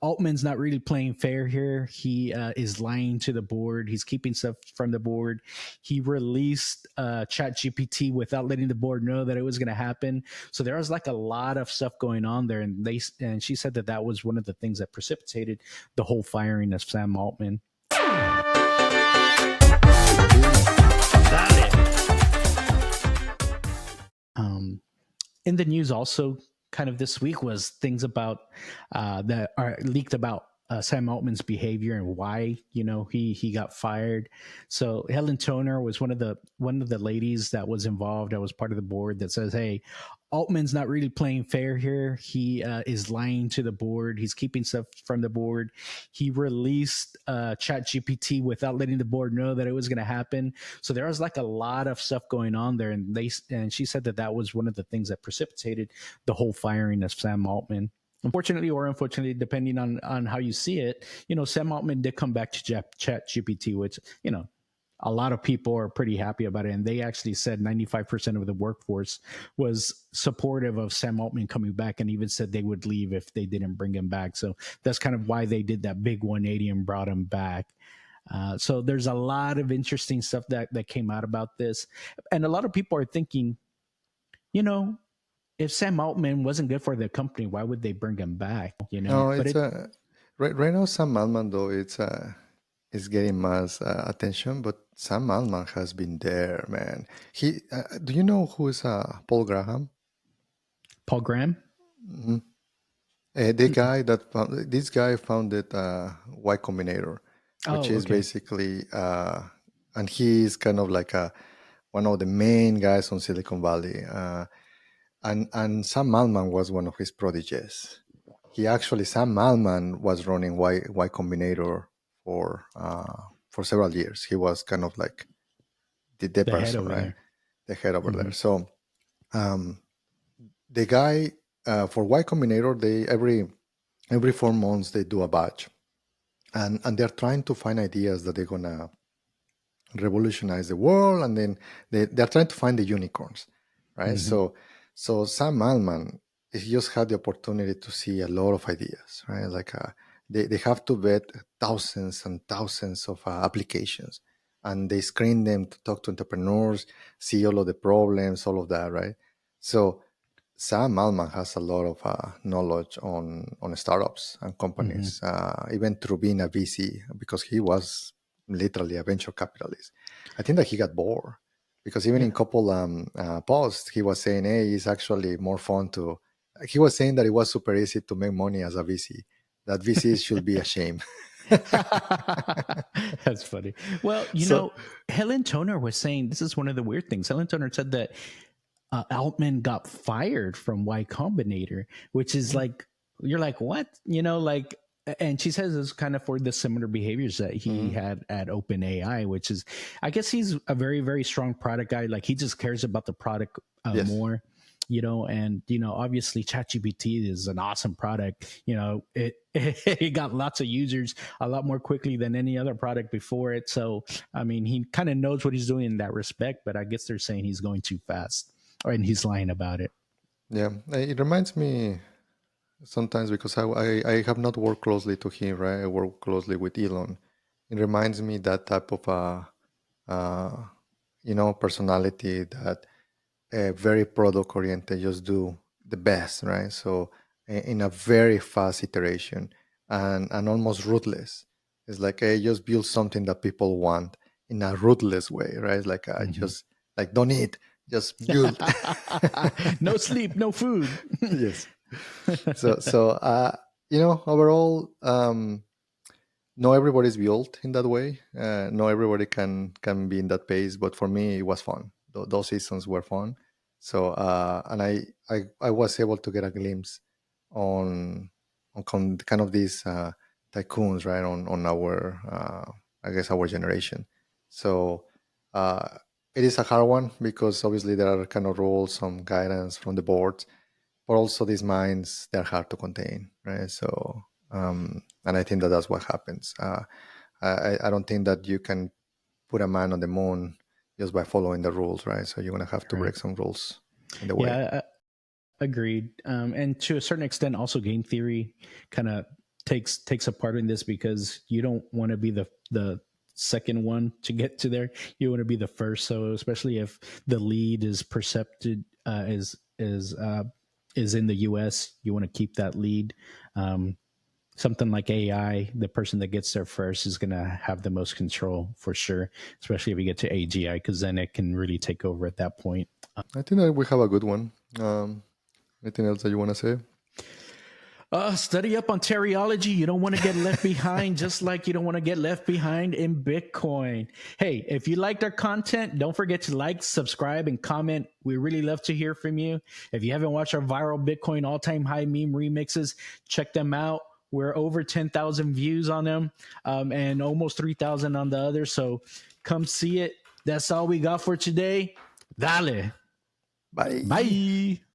Altman's not really playing fair here. He is lying to the board. He's keeping stuff from the board. He released Chat GPT without letting the board know that it was going to happen. So there was like a lot of stuff going on there, and she said that was one of the things that precipitated the whole firing of Sam Altman. In the news also kind of this week was things about that are leaked about Sam Altman's behavior and why he got fired. So Helen Toner was one of the ladies that was involved. That was part of the board that says, "Hey, Altman's not really playing fair here. He is lying to the board. He's keeping stuff from the board. He released Chat GPT without letting the board know that it was going to happen. So there was like a lot of stuff going on there, and she said that was one of the things that precipitated the whole firing of Sam Altman. Unfortunately or unfortunately, depending on how you see it, Sam Altman did come back to Chat GPT, which, a lot of people are pretty happy about it. And they actually said 95% of the workforce was supportive of Sam Altman coming back, and even said they would leave if they didn't bring him back. So that's kind of why they did that big 180 and brought him back. So there's a lot of interesting stuff that came out about this. And a lot of people are thinking, if Sam Altman wasn't good for the company, why would they bring him back? No, it's right now. Sam Altman though is getting mass attention, but Sam Altman has been there, man. He do you know who is Paul Graham? Paul Graham? Mm-hmm. This guy founded Y Combinator, which is basically and he's kind of like one of the main guys on Silicon Valley. And Sam Altman was one of his proteges. Sam Altman was running Y Combinator for several years. He was kind of like the person, right? There. The head over there. So the guy for Y Combinator, they every 4 months they do a batch, and they're trying to find ideas that they're gonna revolutionize the world, and then they're trying to find the unicorns, right? So Sam Altman, he just had the opportunity to see a lot of ideas, right? Like they have to vet thousands and thousands of applications, and they screen them to talk to entrepreneurs, see all of the problems, all of that, right? So Sam Altman has a lot of knowledge on startups and companies, even through being a VC, because he was literally a venture capitalist. I think that he got bored. Because even in a couple posts, he was saying, hey, it's actually more fun to... He was saying that it was super easy to make money as a VC. That VCs should be ashamed. That's funny. Well, know, Helen Toner was saying, this is one of the weird things. Helen Toner said that Altman got fired from Y Combinator, which is like, you're like, what? And she says it's kind of for the similar behaviors that he had at OpenAI, which is, I guess he's a very, very strong product guy. Like he just cares about the product more, and, obviously ChatGPT is an awesome product. It got lots of users a lot more quickly than any other product before it. So, I mean, he kind of knows what he's doing in that respect, but I guess they're saying he's going too fast, and he's lying about it. Yeah, it reminds me sometimes, because I have not worked closely to him, right? I work closely with Elon. It reminds me that type of personality that very product oriented, just do the best, right? So in a very fast iteration and almost ruthless. It's like just build something that people want in a ruthless way, right? Like just like don't eat, just build. No sleep, no food. Yes. So overall, not everybody's built in that way. Not everybody can be in that pace. But for me, it was fun. Those seasons were fun. So and I was able to get a glimpse on kind of these tycoons, right? On our I guess our generation. So it is a hard one, because obviously there are kind of rules, some guidance from the board. But also these minds, they're hard to contain, right? So, and I think that that's what happens. I don't think that you can put a man on the moon just by following the rules, right? So you're going to have to break some rules in the way. Yeah, agreed. And to a certain extent, also game theory kind of takes a part in this, because you don't want to be the second one to get to there. You want to be the first. So especially if the lead is percepted is in the US, you want to keep that lead. Something like AI, the person that gets there first is going to have the most control for sure, especially if you get to AGI, because then it can really take over at that point. I think that we have a good one. Anything else that you want to say? Study up on teriology. You don't want to get left behind, just like you don't want to get left behind in Bitcoin. Hey, if you liked our content, don't forget to like, subscribe, and comment. We really love to hear from you. If you haven't watched our viral Bitcoin all-time high meme remixes, check them out. We're over 10,000 views on them, and almost 3,000 on the others. So come see it. That's all we got for today. Dale. Bye. Bye.